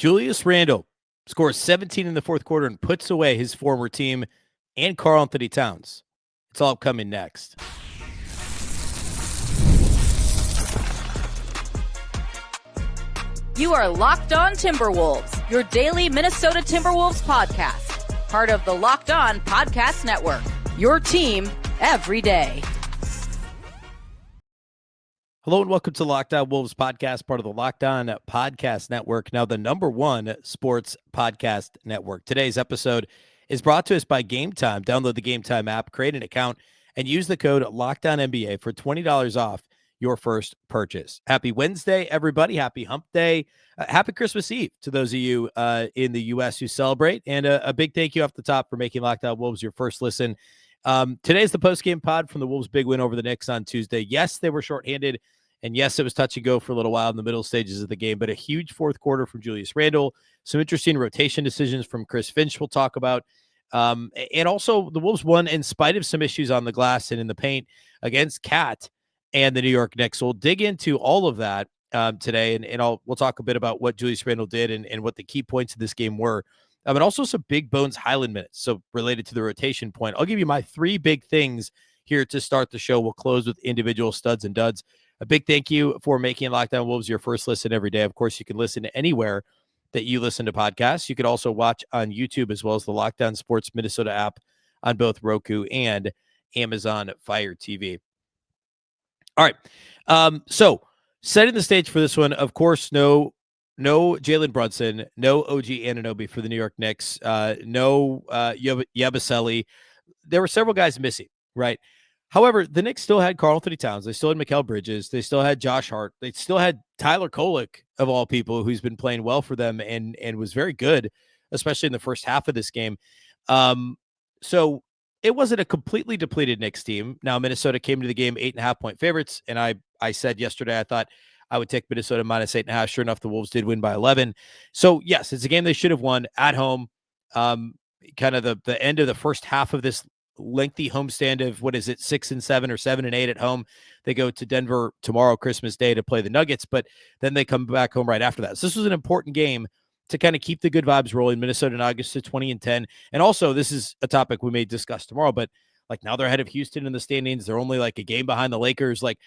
Julius Randle scores 17 in the fourth quarter and puts away his former team and Karl-Anthony Towns. It's all coming next. You are Locked On Timberwolves, your daily Minnesota Timberwolves podcast. Part of the Locked On Podcast Network, your team every day. Hello and welcome to Locked On Wolves podcast, part of the Locked On Podcast Network, now the #1 sports podcast network. Today's episode is brought to us by Game Time. Download the Game Time app, create an account, and use the code LOCKEDONNBA for $20 off your first purchase. Happy Wednesday, everybody. Happy Hump Day. Happy Christmas Eve to those of you in the U.S. who celebrate. And a big thank you off the top for making Locked On Wolves your first listen. Today's the post-game pod from the Wolves' big win over the Knicks on Tuesday. Yes, they were shorthanded. And yes, it was touch and go for a little while in the middle stages of the game, but a huge fourth quarter from Julius Randle. Some interesting rotation decisions from Chris Finch we'll talk about. And also the Wolves won in spite of some issues on the glass and in the paint against Cat and the New York Knicks. So we'll dig into all of that today, and we'll talk a bit about what Julius Randle did and what the key points of this game were. And also some big bones Hyland minutes, so related to the rotation point. I'll give you my three big things here to start the show. We'll close with individual studs and duds. A big thank you for making Locked On Wolves your first listen every day. Of course, you can listen to anywhere that you listen to podcasts. You could also watch on YouTube as well as the Locked On Sports Minnesota app on both Roku and Amazon Fire TV. All right. So setting the stage for this one, of course, no Jalen Brunson, no OG Anunoby for the New York Knicks, no Yabusele. There were several guys missing, right? However, the Knicks still had Karl-Anthony Towns. They still had Mikal Bridges. They still had Josh Hart. They still had Tyler Kolek, of all people, who's been playing well for them and was very good, especially in the first half of this game. So it wasn't a completely depleted Knicks team. Now, Minnesota came to the game 8.5-point favorites, and I said yesterday I thought I would take Minnesota minus 8.5. Sure enough, the Wolves did win by 11. So, yes, it's a game they should have won at home. Kind of the end of the first half of this lengthy homestand of 6 and 7 or 7 and 8 at home. They go to Denver tomorrow, Christmas Day, to play the Nuggets, but then they come back home right after that. So this was an important game to kind of keep the good vibes rolling. Minnesota and August to 20-10. And also, this is a topic we may discuss tomorrow, but like now they're ahead of Houston in the standings. They're only like a game behind the Lakers. Like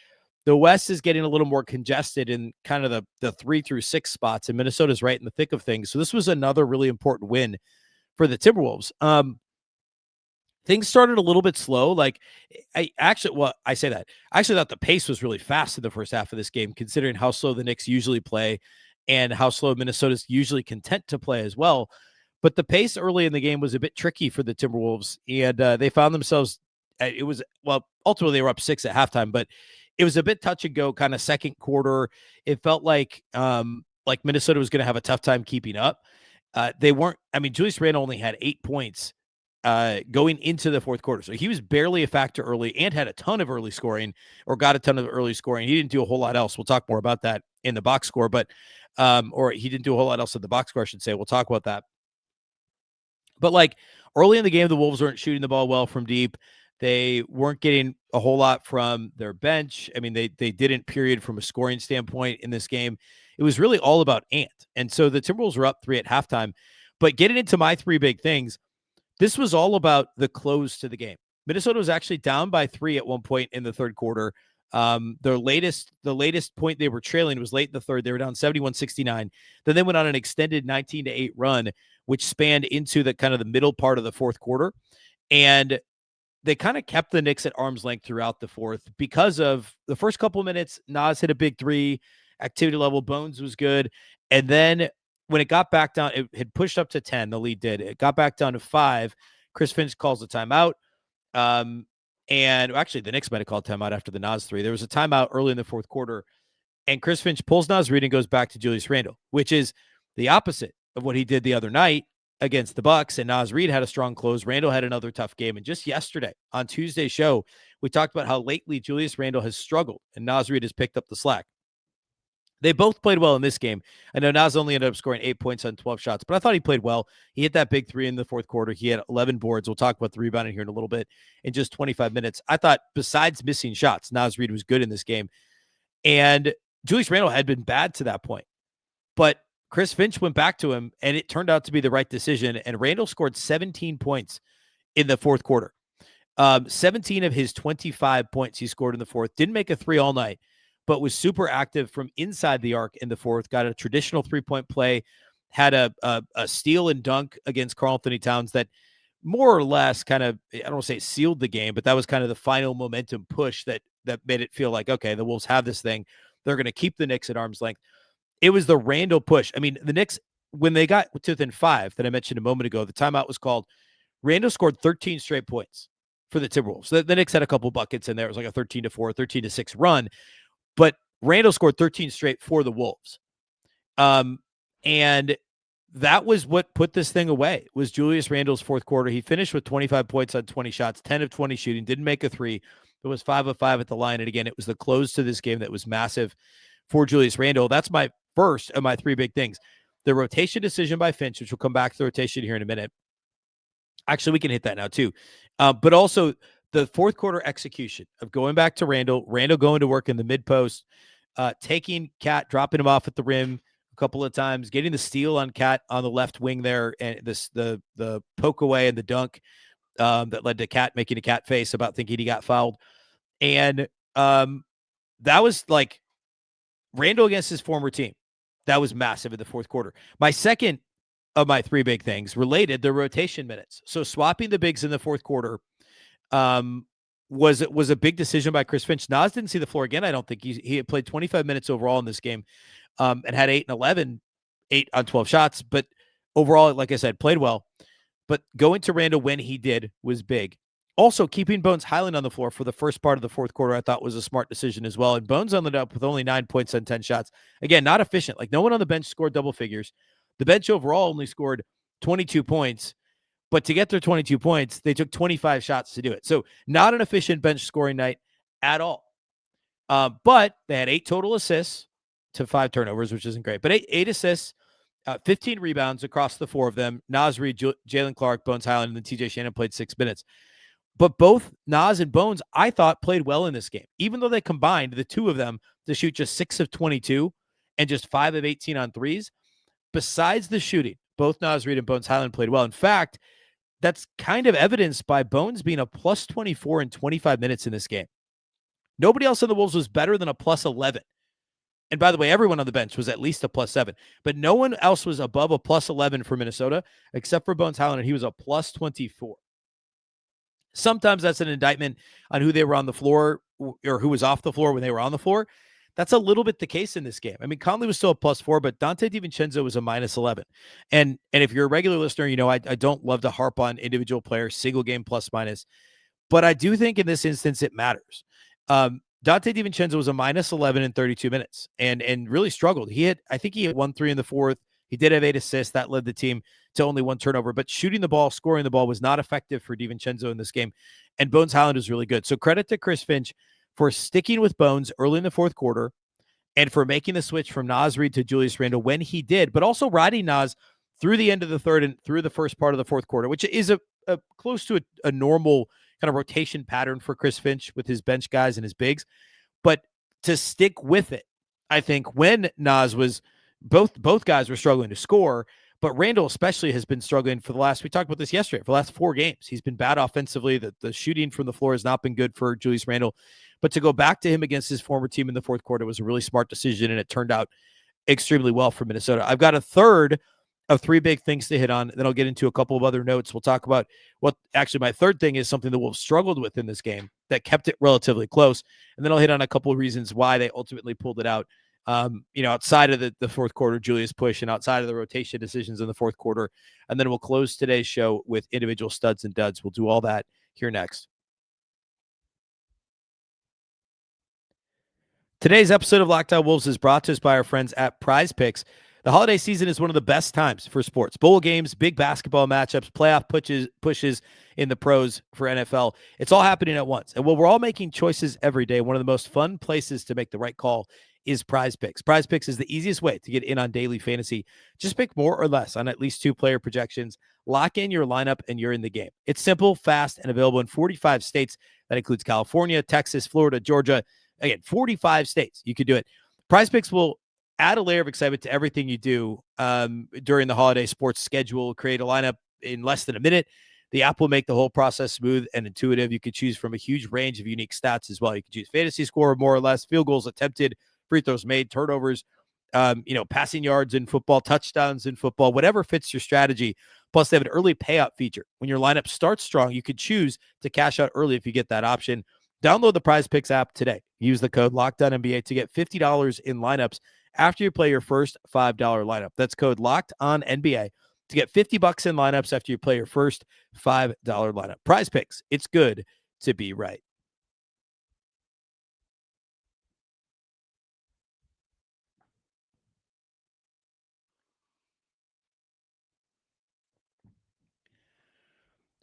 the West is getting a little more congested in kind of the 3 through 6 spots, and Minnesota's right in the thick of things. So this was another really important win for the Timberwolves. Things started a little bit slow. Like I actually thought the pace was really fast in the first half of this game, considering how slow the Knicks usually play and how slow Minnesota's usually content to play as well. But the pace early in the game was a bit tricky for the Timberwolves, and they found themselves, ultimately they were up 6 at halftime, but it was a bit touch and go kind of second quarter. It felt like Minnesota was going to have a tough time keeping up. Julius Randle only had 8 points going into the fourth quarter. So he was barely a factor early and had a ton of early scoring, or got a ton of early scoring. He didn't do a whole lot else. We'll talk more about that in the box score, or he didn't do a whole lot else in the box score, I should say. We'll talk about that. But like early in the game, the Wolves weren't shooting the ball well from deep. They weren't getting a whole lot from their bench. I mean, they didn't, period, from a scoring standpoint in this game. It was really all about Ant. And so the Timberwolves were up 3 at halftime. But getting into my three big things, this was all about the close to the game. Minnesota was actually down by 3 at one point in the third quarter. The latest point they were trailing was late in the third. They were down 71-69. Then they went on an extended 19-8 run, which spanned into the kind of the middle part of the fourth quarter. And they kind of kept the Knicks at arm's length throughout the fourth because of the first couple of minutes. Nas hit a big three. Activity level Bones was good. And then when it got back down, it had pushed up to 10. The lead did. It got back down to 5. Chris Finch calls a timeout. And actually, the Knicks might have called timeout after the Nas 3. There was a timeout early in the fourth quarter, and Chris Finch pulls Nas Reid and goes back to Julius Randle, which is the opposite of what he did the other night against the Bucks. And Nas Reid had a strong close. Randle had another tough game. And just yesterday on Tuesday's show, we talked about how lately Julius Randle has struggled and Nas Reid has picked up the slack. They both played well in this game. I know Nas only ended up scoring 8 points on 12 shots, but I thought he played well. He hit that big 3 in the fourth quarter. He had 11 boards. We'll talk about the rebounding here in a little bit in just 25 minutes. I thought besides missing shots, Nas Reid was good in this game. And Julius Randle had been bad to that point. But Chris Finch went back to him, and it turned out to be the right decision. And Randle scored 17 points in the fourth quarter. 17 of his 25 points he scored in the fourth. Didn't make a three all night, but was super active from inside the arc in the fourth. Got a traditional three-point play, had a steal and dunk against Karl-Anthony Towns that more or less kind of, I don't want to say sealed the game, but that was kind of the final momentum push that made it feel like, okay, the Wolves have this thing. They're going to keep the Knicks at arm's length. It was the Randle push. I mean, the Knicks, when they got to within 5 that I mentioned a moment ago, the timeout was called. Randle scored 13 straight points for the Timberwolves. The Knicks had a couple buckets in there. It was like a 13-4, 13-6 run, but Randle scored 13 straight for the Wolves. And that was what put this thing away, was Julius Randle's fourth quarter. He finished with 25 points on 20 shots, 10 of 20 shooting, didn't make a three. It was 5 of 5 at the line. And again, it was the close to this game that was massive for Julius Randle. That's my first of my 3 big things. The rotation decision by Finch, which we'll come back to the rotation here in a minute. Actually, we can hit that now too. But also the fourth quarter execution of going back to Randle going to work in the mid post, taking Cat, dropping him off at the rim a couple of times, getting the steal on Cat on the left wing there, and the poke away and the dunk that led to Cat making a Cat face about thinking he got fouled. And that was like Randle against his former team. That was massive in the fourth quarter. My second of my 3 big things related the rotation minutes. So swapping the bigs in the fourth quarter was a big decision by Chris Finch. Naz didn't see the floor again. I don't think he had played 25 minutes overall in this game, and had 8 and 11, 8 on 12 shots. But overall, like I said, played well. But going to Randle when he did was big. Also, keeping Bones Hyland on the floor for the first part of the fourth quarter, I thought was a smart decision as well. And Bones ended up with only 9 points on 10 shots. Again, not efficient. Like, no one on the bench scored double figures. The bench overall only scored 22 points. But to get their 22 points, they took 25 shots to do it. So not an efficient bench scoring night at all. But they had 8 total assists to 5 turnovers, which isn't great. But 8 assists, 15 rebounds across the 4 of them. Naz Reid, Jalen Clark, Bones Hyland, and then TJ Shannon played 6 minutes. But both Naz and Bones, I thought, played well in this game, even though they combined, the 2 of them, to shoot just 6 of 22 and just 5 of 18 on threes. Besides the shooting, both Naz Reid and Bones Hyland played well. In fact, that's kind of evidenced by Bones being a plus 24 in 25 minutes in this game. Nobody else on the Wolves was better than a plus 11. And by the way, everyone on the bench was at least a plus 7. But no one else was above a plus 11 for Minnesota, except for Bones Hyland, and he was a plus 24. Sometimes that's an indictment on who they were on the floor or who was off the floor when they were on the floor. That's a little bit the case in this game. I mean, Conley was still a plus 4, but Donte DiVincenzo was a minus 11. And if you're a regular listener, you know I don't love to harp on individual players, single game plus minus. But I do think in this instance it matters. Donte DiVincenzo was a minus 11 in 32 minutes and really struggled. I think he had 1 3 in the fourth. He did have 8 assists. That led the team to only 1 turnover. But shooting the ball, scoring the ball was not effective for DiVincenzo in this game. And Bones Hyland was really good. So credit to Chris Finch for sticking with Bones early in the fourth quarter and for making the switch from Naz Reid to Julius Randle when he did, but also riding Naz through the end of the third and through the first part of the fourth quarter, which is a close to a normal kind of rotation pattern for Chris Finch with his bench guys and his bigs. But to stick with it, I think when Naz was both guys were struggling to score, but Randle especially has been struggling we talked about this yesterday, for the last 4 games. He's been bad offensively. The shooting from the floor has not been good for Julius Randle. But to go back to him against his former team in the fourth quarter was a really smart decision, and it turned out extremely well for Minnesota. I've got a third of 3 big things to hit on, and then I'll get into a couple of other notes. We'll talk about my third thing is something the Wolves struggled with in this game that kept it relatively close. And then I'll hit on a couple of reasons why they ultimately pulled it out. Outside of the fourth quarter Julius push and outside of the rotation decisions in the fourth quarter. And then we'll close today's show with individual studs and duds. We'll do all that here next. Today's episode of Locked On Wolves is brought to us by our friends at Prize Picks. The holiday season is one of the best times for sports. Bowl games, big basketball matchups, playoff pushes in the pros for NFL. It's all happening at once. And while we're all making choices every day, one of the most fun places to make the right call is Prize Picks. Prize Picks is the easiest way to get in on daily fantasy. Just pick more or less on at least 2 player projections. Lock in your lineup and you're in the game. It's simple, fast, and available in 45 states. That includes California, Texas, Florida, Georgia. Again, 45 states. You could do it. Prize Picks will add a layer of excitement to everything you do during the holiday sports schedule. Create a lineup in less than a minute. The app will make the whole process smooth and intuitive. You can choose from a huge range of unique stats as well. You can choose fantasy score, more or less, field goals attempted, free throws made, turnovers, passing yards in football, touchdowns in football, whatever fits your strategy. Plus, they have an early payout feature. When your lineup starts strong, you could choose to cash out early if you get that option. Download the Prize Picks app today. Use the code LOCKEDONNBA to get $50 in lineups after you play your first $5 lineup. That's code LOCKEDONNBA to get $50 in lineups after you play your first $5 lineup. Prize Picks. It's good to be right.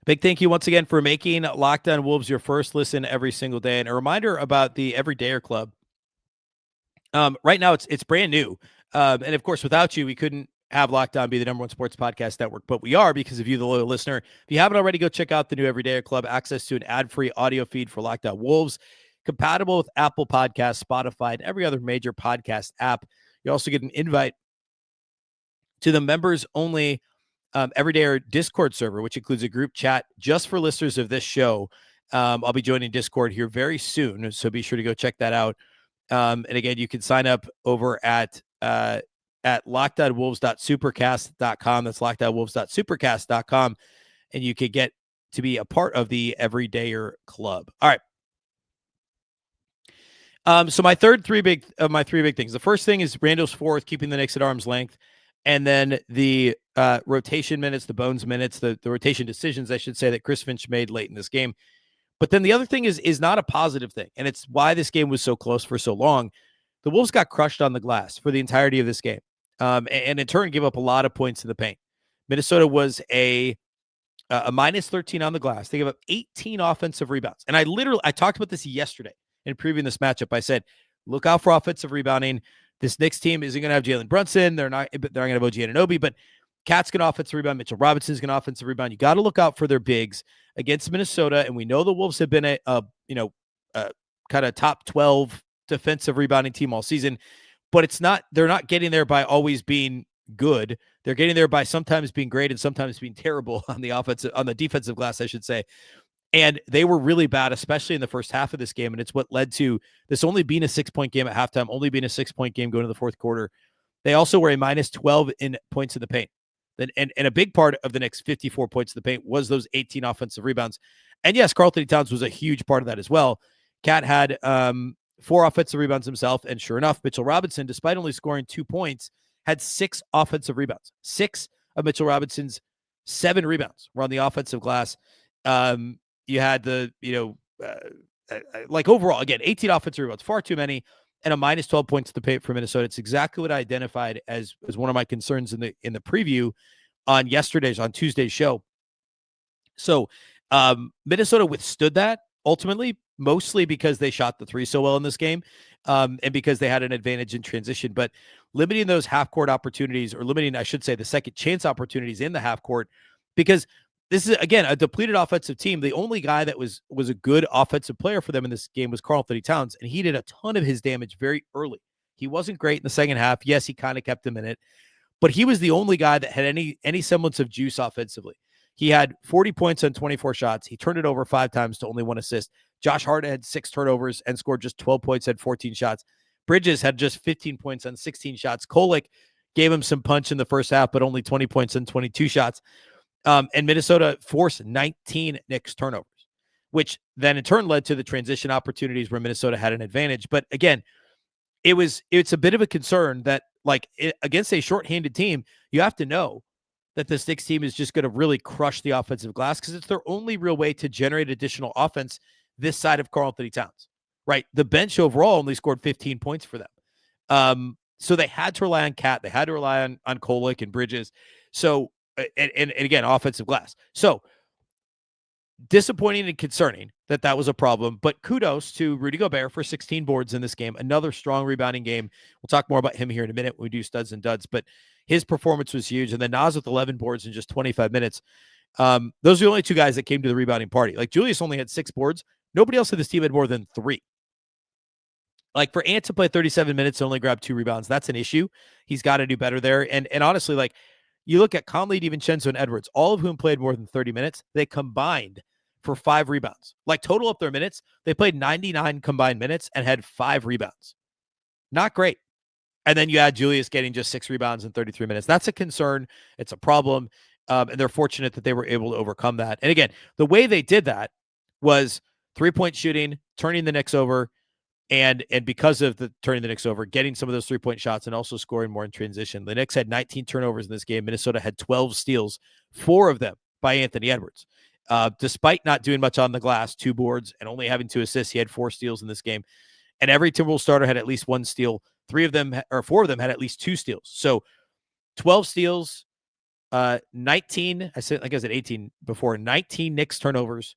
Big thank you once again for making Locked On Wolves your first listen every single day. And a reminder about the Everydayer Club. Right now, it's brand new. And of course, without you, we couldn't have Locked On be the #1 sports podcast network, but we are because of you, the loyal listener. If you haven't already, go check out the new Everydayer Club. Access to an ad-free audio feed for Locked On Wolves, compatible with Apple Podcasts, Spotify, and every other major podcast app. You also get an invite to the members-only Everydayer Discord server, which includes a group chat just for listeners of this show. I'll be joining Discord here very soon, so be sure to go check that out. And again, you can sign up over at lockedonwolves.supercast.com. That's lockedonwolves.supercast.com. And you could get to be a part of the Everydayer Club. All right. So my three big things. The first thing is Randle's fourth, keeping the Knicks at arm's length. And then the rotation minutes, the bones minutes, the rotation decisions, I should say, that Chris Finch made late in this game. But then the other thing is not a positive thing, and it's why this game was so close for so long. The Wolves got crushed on the glass for the entirety of this game, and in turn gave up a lot of points in the paint. Minnesota was a minus 13 on the glass. They gave up 18 offensive rebounds. And I talked about this yesterday in previewing this matchup. I said, look out for offensive rebounding. This Knicks team isn't going to have Jalen Brunson. They're not going to have OG Anunoby, but Cat's going to offensive rebound. Mitchell Robinson's going to offensive rebound. You got to look out for their bigs against Minnesota. And we know the Wolves have been a kind of top 12 defensive rebounding team all season, but they're not getting there by always being good. They're getting there by sometimes being great and sometimes being terrible on the defensive glass, I should say. And they were really bad, especially in the first half of this game. And it's what led to this only being a 6-point game at halftime, only being a 6-point game going to the fourth quarter. They also were a minus 12 in points in the paint. And a big part of the Knicks' 54 points in the paint was those 18 offensive rebounds. And yes, Karl-Anthony Towns was a huge part of that as well. Cat had 4 offensive rebounds himself. And sure enough, Mitchell Robinson, despite only scoring 2 points, had 6 offensive rebounds. 6 of Mitchell Robinson's 7 rebounds were on the offensive glass. You had overall, again, 18 offensive rebounds, far too many, and a minus 12 points to the paint for Minnesota. It's exactly what I identified as one of my concerns in the preview on Tuesday's show. So Minnesota withstood that ultimately, mostly because they shot the three so well in this game, and because they had an advantage in transition. But limiting those half-court opportunities, or limiting, I should say, the second chance opportunities in the half-court, because this is, again, a depleted offensive team. The only guy that was a good offensive player for them in this game was Karl-Anthony Towns, and he did a ton of his damage very early. He wasn't great in the second half. Yes, he kind of kept him in it, but he was the only guy that had any semblance of juice offensively. He had 40 points on 24 shots. He turned it over 5 times to only 1 assist. Josh Hart had 6 turnovers and scored just 12 points, had 14 shots. Bridges had just 15 points on 16 shots. Kolek gave him some punch in the first half, but only 20 points on 22 shots. And Minnesota forced 19 Knicks turnovers, which then in turn led to the transition opportunities where Minnesota had an advantage. But again, it's a bit of a concern that, against a shorthanded team, you have to know that this Knicks team is just going to really crush the offensive glass, because it's their only real way to generate additional offense this side of Karl-Anthony Towns, right? The bench overall only scored 15 points for them. So they had to rely on Cat. They had to rely on Kolek and Bridges. So, and again, offensive glass. So disappointing and concerning that was a problem, but kudos to Rudy Gobert for 16 boards in this game. Another strong rebounding game. We'll talk more about him here in a minute when we do studs and duds, but his performance was huge. And then Naz with 11 boards in just 25 minutes. Those are the only 2 guys that came to the rebounding party. Like, Julius only had 6 boards. Nobody else in this team had more than 3. Like for Ant to play 37 minutes and only grab 2 rebounds, that's an issue. He's got to do better there. And honestly, like you look at Conley, DiVincenzo, and Edwards, all of whom played more than 30 minutes, they combined for 5 rebounds. Like total up their minutes, they played 99 combined minutes and had 5 rebounds. Not great. And then you add Julius getting just 6 rebounds in 33 minutes. That's a concern. It's a problem. And they're fortunate that they were able to overcome that. And again, the way they did that was 3-point shooting, turning the Knicks over, and because of the turning the Knicks over, getting some of those 3-point shots and also scoring more in transition. The Knicks had 19 turnovers in this game. Minnesota had 12 steals, 4 of them by Anthony Edwards. Despite not doing much on the glass, 2 boards, and only having 2 assists, he had 4 steals in this game. And every Timberwolves starter had at least 1 steal. 4 of them had at least 2 steals. So 12 steals, 19, I said 18 before, 19 Knicks turnovers,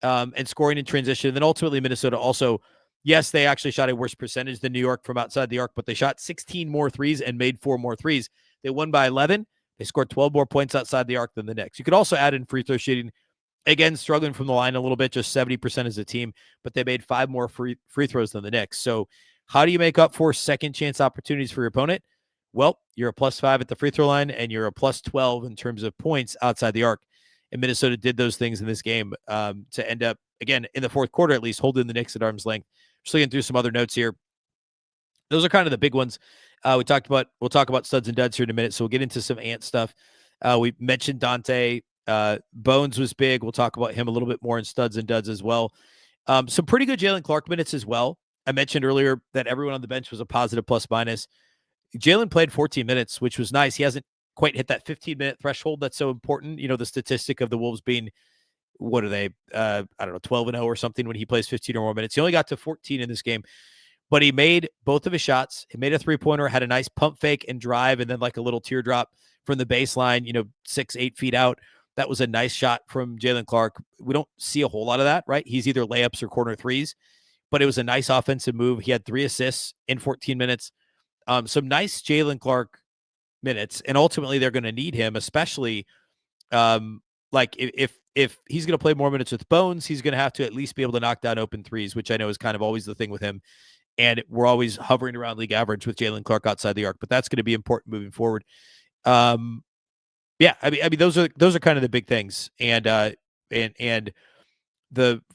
and scoring in transition. And then ultimately Minnesota also, yes, they actually shot a worse percentage than New York from outside the arc, but they shot 16 more threes and made 4 more threes. They won by 11. They scored 12 more points outside the arc than the Knicks. You could also add in free throw shooting. Again, struggling from the line a little bit, just 70% as a team, but they made 5 more free throws than the Knicks. So how do you make up for second chance opportunities for your opponent? Well, you're a +5 at the free throw line, and you're a +12 in terms of points outside the arc. And Minnesota did those things in this game to end up, again, in the fourth quarter at least, holding the Knicks at arm's length. Just looking through some other notes here. Those are kind of the big ones. We'll talk about studs and duds here in a minute, so we'll get into some Ant stuff. We mentioned Dante. Bones was big. We'll talk about him a little bit more in studs and duds as well. Some pretty good Jalen Clark minutes as well. I mentioned earlier that everyone on the bench was a positive +-. Jalen played 14 minutes, which was nice. He hasn't quite hit that 15-minute threshold that's so important. You know, the statistic of the Wolves being, what are they? I don't know, 12-0 or something when he plays 15 or more minutes. He only got to 14 in this game, but he made both of his shots. He made a 3-pointer, had a nice pump fake and drive, and then like a little teardrop from the baseline, 6-8 feet out. That was a nice shot from Jalen Clark. We don't see a whole lot of that, right? He's either layups or corner threes, but it was a nice offensive move. He had 3 assists in 14 minutes. Some nice Jalen Clark minutes, and ultimately they're going to need him, especially like if he's going to play more minutes with Bones, he's going to have to at least be able to knock down open threes, which I know is kind of always the thing with him. And we're always hovering around league average with Jalen Clark outside the arc, but that's going to be important moving forward. Yeah, I mean those are kind of the big things, and from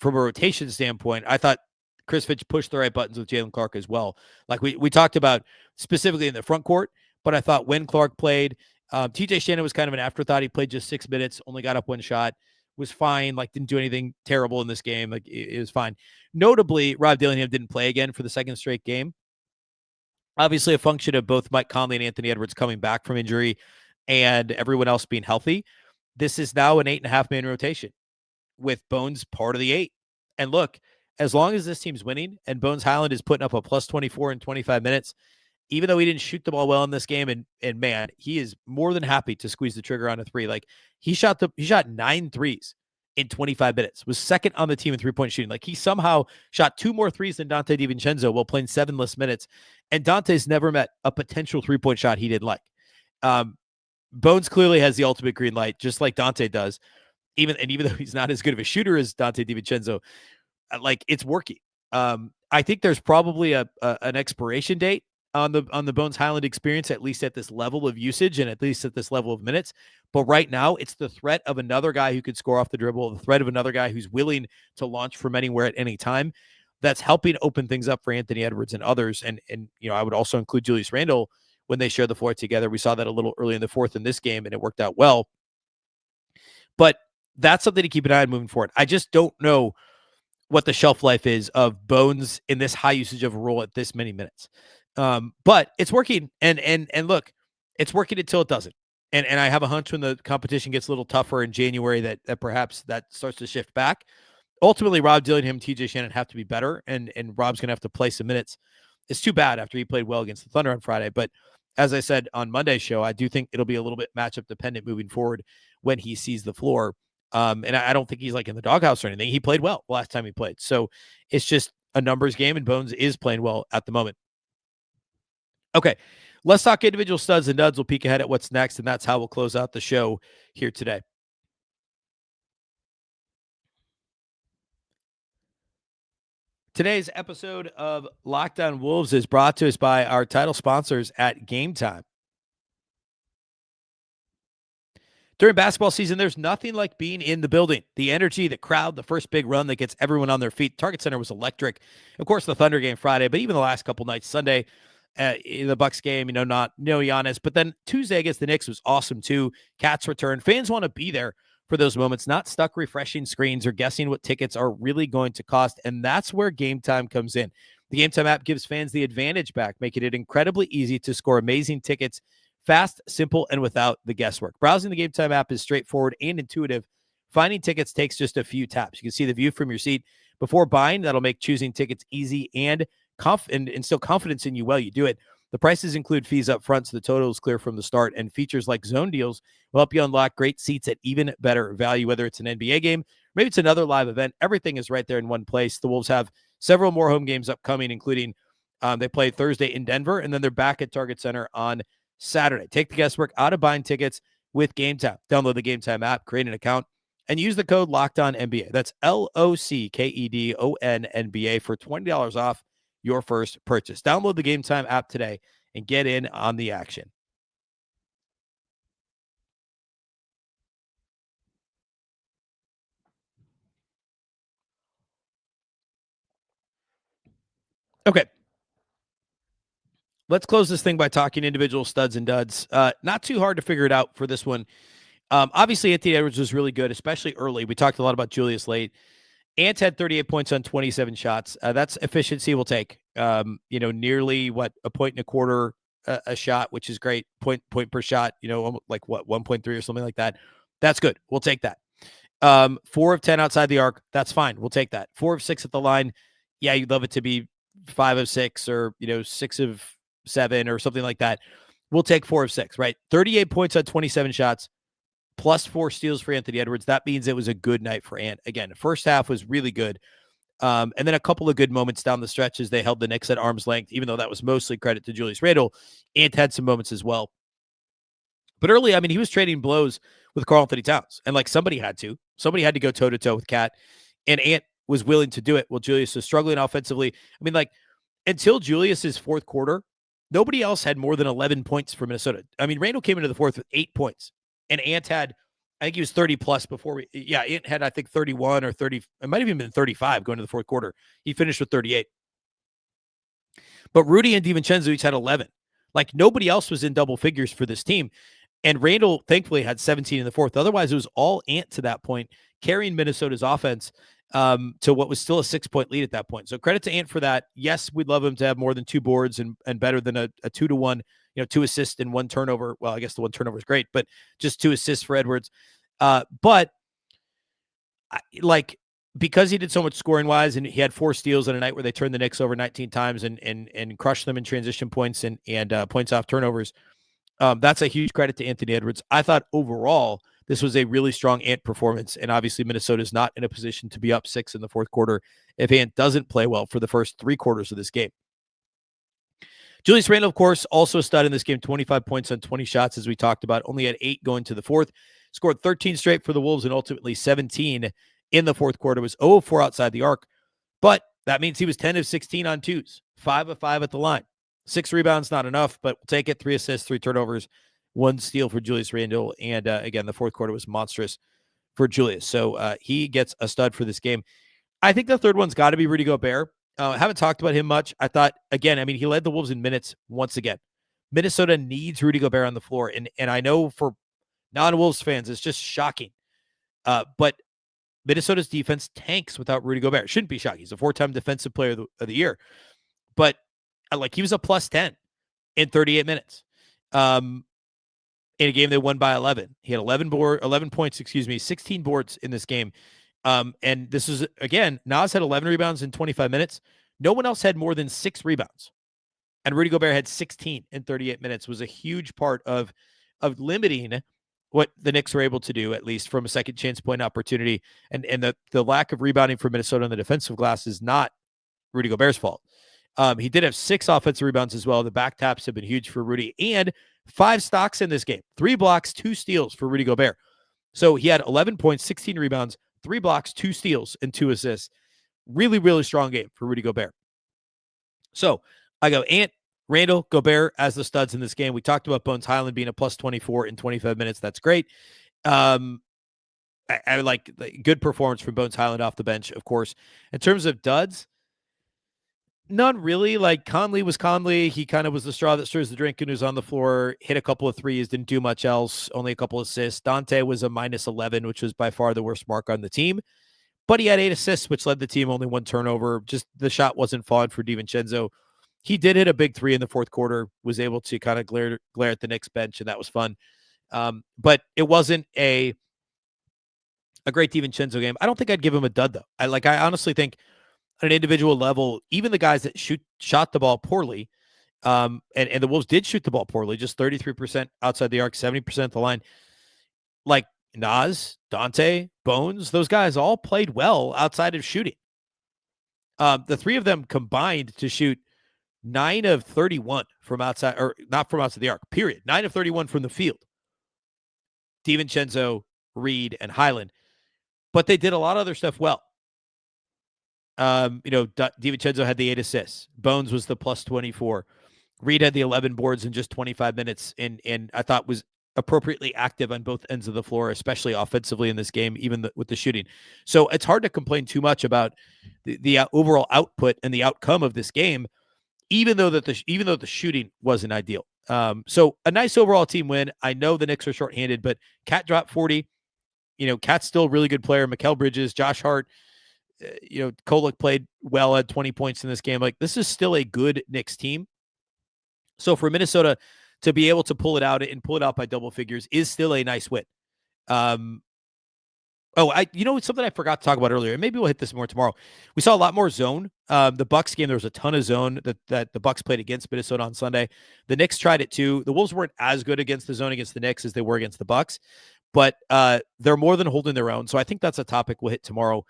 a rotation standpoint, I thought Chris Finch pushed the right buttons with Jalen Clark as well. Like we talked about specifically in the front court, but I thought when Clark played, TJ Shannon was kind of an afterthought. He played just 6 minutes, only got up 1 shot, was fine, like didn't do anything terrible in this game. Like it was fine. Notably, Rob Dillingham didn't play again for the second straight game. Obviously a function of both Mike Conley and Anthony Edwards coming back from injury and everyone else being healthy. This is now an 8.5-man rotation with Bones part of the 8. And look, as long as this team's winning and Bones Hyland is putting up a +24 in 25 minutes, even though he didn't shoot the ball well in this game, and man, he is more than happy to squeeze the trigger on a 3. Like he shot 9 threes in 25 minutes, was second on the team in 3-point shooting. Like he somehow shot 2 more threes than Dante DiVincenzo while playing 7 less minutes. And Dante's never met a potential 3-point shot he didn't like. Bones clearly has the ultimate green light, just like Dante does. Even though he's not as good of a shooter as Dante DiVincenzo, like it's working. I think there's probably an expiration date on the Bones Hyland experience, at least at this level of usage and at least at this level of minutes. But right now, it's the threat of another guy who could score off the dribble, the threat of another guy who's willing to launch from anywhere at any time. That's helping open things up for Anthony Edwards and others. And I would also include Julius Randle when they share the floor together. We saw that a little early in the fourth in this game, and it worked out well. But that's something to keep an eye on moving forward. I just don't know what the shelf life is of Bones in this high usage of a role at this many minutes. But it's working, and look, it's working until it doesn't. And I have a hunch when the competition gets a little tougher in January that perhaps that starts to shift back. Ultimately, Rob Dillingham and TJ Shannon have to be better, and Rob's going to have to play some minutes. It's too bad after he played well against the Thunder on Friday. But as I said on Monday's show, I do think it'll be a little bit matchup dependent moving forward when he sees the floor. And I don't think he's like in the doghouse or anything. He played well the last time he played. So it's just a numbers game, and Bones is playing well at the moment. Okay, let's talk individual studs and duds. We'll peek ahead at what's next, and that's how we'll close out the show here today. Today's episode of Locked On Wolves is brought to us by our title sponsors at Game Time. During basketball season, there's nothing like being in the building. The energy, the crowd, the first big run that gets everyone on their feet. Target Center was electric. Of course, the Thunder game Friday, but even the last couple nights, Sunday, the Bucks game, no Giannis. But then Tuesday against the Knicks was awesome too. Cats return. Fans want to be there for those moments, not stuck refreshing screens or guessing what tickets are really going to cost. And that's where Game Time comes in. The Game Time app gives fans the advantage back, making it incredibly easy to score amazing tickets fast, simple, and without the guesswork. Browsing the Game Time app is straightforward and intuitive. Finding tickets takes just a few taps. You can see the view from your seat before buying. That'll make choosing tickets easy and instill confidence in you while you do it. The prices include fees up front, so the total is clear from the start, and features like zone deals will help you unlock great seats at even better value, whether it's an NBA game, maybe it's another live event. Everything is right there in one place. The Wolves have several more home games upcoming, including they play Thursday in Denver, and then they're back at Target Center on Saturday. Take the guesswork out of buying tickets with Game Time. Download the Game Time app, create an account, and use the code LOCKEDONNBA. That's LOCKEDONNBA for $20 off your first purchase. Download the Game Time app today and get in on the action. Okay. Let's close this thing by talking individual studs and duds. Not too hard to figure it out for this one. Obviously, Anthony Edwards was really good, especially early. We talked a lot about Julius late. Ant had 38 points on 27 shots. That's efficiency we'll take. Nearly a point and a quarter a shot, which is great. Point per shot, like 1.3 or something like that. That's good. We'll take that. 4 of 10 outside the arc. That's fine. We'll take that. 4 of 6 at the line. Yeah, you'd love it to be 5 of 6 or, 6 of 7 or something like that. We'll take 4 of 6, right? 38 points on 27 shots. Plus 4 steals for Anthony Edwards. That means it was a good night for Ant. Again, the first half was really good. And then a couple of good moments down the stretch as they held the Knicks at arm's length, even though that was mostly credit to Julius Randle. Ant had some moments as well. But early, he was trading blows with Karl-Anthony Towns. And somebody had to. Somebody had to go toe-to-toe with Cat. And Ant was willing to do it while Julius was struggling offensively. Until Julius's fourth quarter, nobody else had more than 11 points for Minnesota. Randle came into the fourth with 8 points. And Ant had, I think he was 30 plus before Ant had, I think 31 or 30. It might have even been 35 going to the fourth quarter. He finished with 38. But Rudy and DiVincenzo each had 11. Nobody else was in double figures for this team. And Randle thankfully had 17 in the fourth. Otherwise, it was all Ant to that point, carrying Minnesota's offense to what was still a 6-point lead at that point. So credit to Ant for that. Yes, we'd love him to have more than 2 boards and better than a 2-to-1. 2 assists and 1 turnover. Well, I guess the 1 turnover is great, but just 2 assists for Edwards. Because he did so much scoring wise, and he had 4 steals on a night where they turned the Knicks over 19 times and crushed them in transition points and points off turnovers. That's a huge credit to Anthony Edwards. I thought overall this was a really strong Ant performance, and obviously Minnesota is not in a position to be up 6 in the fourth quarter if Ant doesn't play well for the first 3 quarters of this game. Julius Randle, of course, also a stud in this game, 25 points on 20 shots, as we talked about, only had 8 going to the fourth, scored 13 straight for the Wolves and ultimately 17 in the fourth quarter, was 0 of 4 outside the arc, but that means he was 10 of 16 on twos, 5 of 5 at the line, 6 rebounds, not enough, but we'll take it, 3 assists, 3 turnovers, 1 steal for Julius Randle, and again, the fourth quarter was monstrous for Julius, so he gets a stud for this game. I think the third one's got to be Rudy Gobert. Haven't talked about him much. I thought, again, he led the Wolves in minutes once again. Minnesota needs Rudy Gobert on the floor. And I know for non-Wolves fans, it's just shocking. But Minnesota's defense tanks without Rudy Gobert. It shouldn't be shocking. He's a 4-time defensive player of the year. But he was a plus 10 in 38 minutes. In a game they won by 11. He had 11 points, 16 boards in this game. And this is, again, Nas had 11 rebounds in 25 minutes. No one else had more than 6 rebounds. And Rudy Gobert had 16 in 38 minutes, was a huge part of limiting what the Knicks were able to do, at least from a second chance point opportunity. And the lack of rebounding for Minnesota on the defensive glass is not Rudy Gobert's fault. He did have 6 offensive rebounds as well. The back taps have been huge for Rudy, and 5 stocks in this game, 3 blocks, 2 steals for Rudy Gobert. So he had 11 points, 16 rebounds, 3 blocks, 2 steals, and 2 assists. Really, really strong game for Rudy Gobert. So I go Ant, Randle, Gobert as the studs in this game. We talked about Bones Hyland being a plus 24 in 25 minutes. That's great. I like good performance from Bones Hyland off the bench, of course. In terms of duds, none really. Like Conley was Conley. He kind of was the straw that stirs the drink and was on the floor, hit a couple of threes, didn't do much else, only a couple of assists. Dante was a minus 11, which was by far the worst mark on the team. But he had 8 assists, which led the team only 1 turnover. Just the shot wasn't falling for DiVincenzo. He did hit a big 3 in the fourth quarter, was able to kind of glare at the Knicks bench, and that was fun. But it wasn't a great DiVincenzo game. I don't think I'd give him a dud, though. I honestly think on an individual level, even the guys that shot the ball poorly, and the Wolves did shoot the ball poorly, just 33% outside the arc, 70% at the line. Like Nas, Dante, Bones, those guys all played well outside of shooting. The 3 of them combined to shoot 9 of 31 from outside, or not from outside the arc, period. 9 of 31 from the field. DiVincenzo, Reid, and Hyland. But they did a lot of other stuff well. DiVincenzo had the 8 assists. Bones was the plus 24. Reid had the 11 boards in just 25 minutes, and I thought was appropriately active on both ends of the floor, especially offensively in this game, even with the shooting. So it's hard to complain too much about the overall output and the outcome of this game, even though the shooting wasn't ideal. So a nice overall team win. I know the Knicks are shorthanded, but Cat dropped 40. Cat's still a really good player. Mikal Bridges, Josh Hart, Kolek played well, had 20 points in this game. Like, this is still a good Knicks team. So for Minnesota to be able to pull it out by double figures is still a nice win. Something I forgot to talk about earlier, and maybe we'll hit this more tomorrow. We saw a lot more zone. The Bucks game, there was a ton of zone that the Bucks played against Minnesota on Sunday. The Knicks tried it too. The Wolves weren't as good against the zone against the Knicks as they were against the Bucks, but they're more than holding their own. So I think that's a topic we'll hit tomorrow,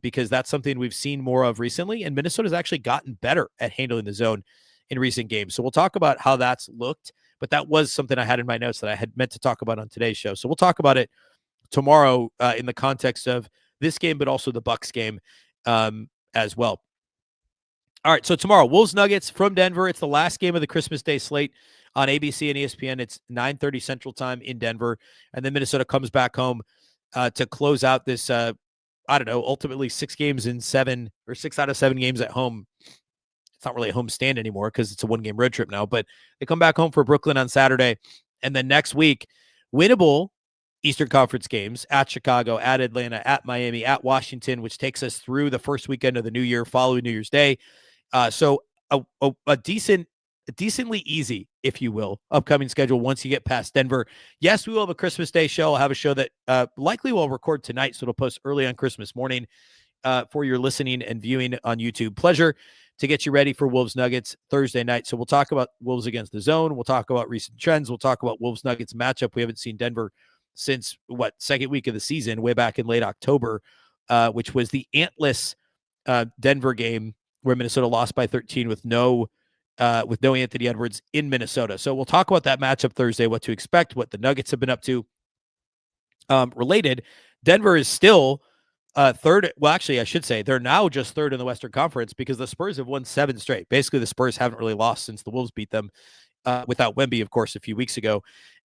because that's something we've seen more of recently, and Minnesota's actually gotten better at handling the zone in recent games. So we'll talk about how that's looked, but that was something I had in my notes that I had meant to talk about on today's show. So we'll talk about it tomorrow in the context of this game, but also the Bucks game as well. All right, so tomorrow, Wolves Nuggets from Denver. It's the last game of the Christmas Day slate on ABC and ESPN. It's 9:30 Central Time in Denver, and then Minnesota comes back home to close out this, ultimately 6 games in 7, or 6 out of 7 games at home. It's not really a home stand anymore because it's a 1-game road trip now, but they come back home for Brooklyn on Saturday, and then next week, winnable Eastern Conference games at Chicago, at Atlanta, at Miami, at Washington, which takes us through the first weekend of the new year following New Year's Day. So a decently easy, if you will, upcoming schedule once you get past Denver. Yes, we will have a Christmas Day show. I'll have a show that likely we'll record tonight, so it'll post early on Christmas morning for your listening and viewing on YouTube pleasure to get you ready for Wolves Nuggets Thursday night. So we'll talk about Wolves against the zone. We'll talk about recent trends. We'll talk about Wolves Nuggets matchup. We haven't seen Denver since second week of the season, way back in late October, which was the antless Denver game where Minnesota lost by 13 with no Anthony Edwards in Minnesota. So we'll talk about that matchup Thursday, what to expect, what the Nuggets have been up to. Related, Denver is still third. Well, actually, I should say they're now just third in the Western Conference because the Spurs have won 7 straight. Basically, the Spurs haven't really lost since the Wolves beat them without Wemby, of course, a few weeks ago.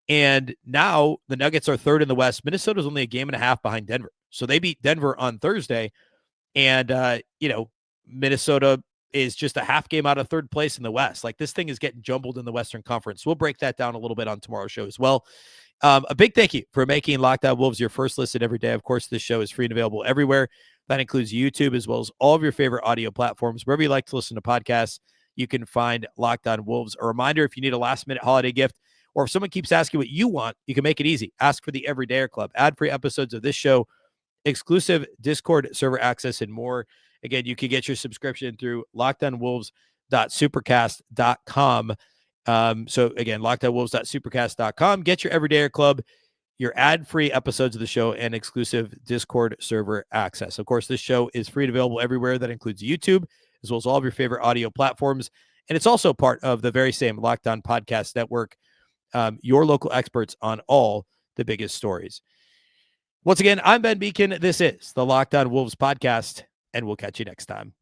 And now the Nuggets are third in the West. Minnesota's only a game and a half behind Denver. So they beat Denver on Thursday. And, Minnesota is just a half game out of third place in the West. Like, this thing is getting jumbled in the Western Conference. We'll break that down a little bit on tomorrow's show as well. A big thank you for making Locked On Wolves your first listen every day. Of course, this show is free and available everywhere. That includes YouTube as well as all of your favorite audio platforms. Wherever you like to listen to podcasts, you can find Locked On Wolves. A reminder, if you need a last-minute holiday gift, or if someone keeps asking what you want, you can make it easy. Ask for the Everydayer Club. Ad-free episodes of this show, exclusive Discord server access, and more. Again, you can get your subscription through lockedonwolves.supercast.com. So again, lockedonwolves.supercast.com. Get your Everydayer Club, your ad-free episodes of the show, and exclusive Discord server access. Of course, this show is free and available everywhere. That includes YouTube, as well as all of your favorite audio platforms. And it's also part of the very same Locked On Podcast Network, your local experts on all the biggest stories. Once again, I'm Ben Beecken. This is the Locked On Wolves podcast. and we'll catch you next time.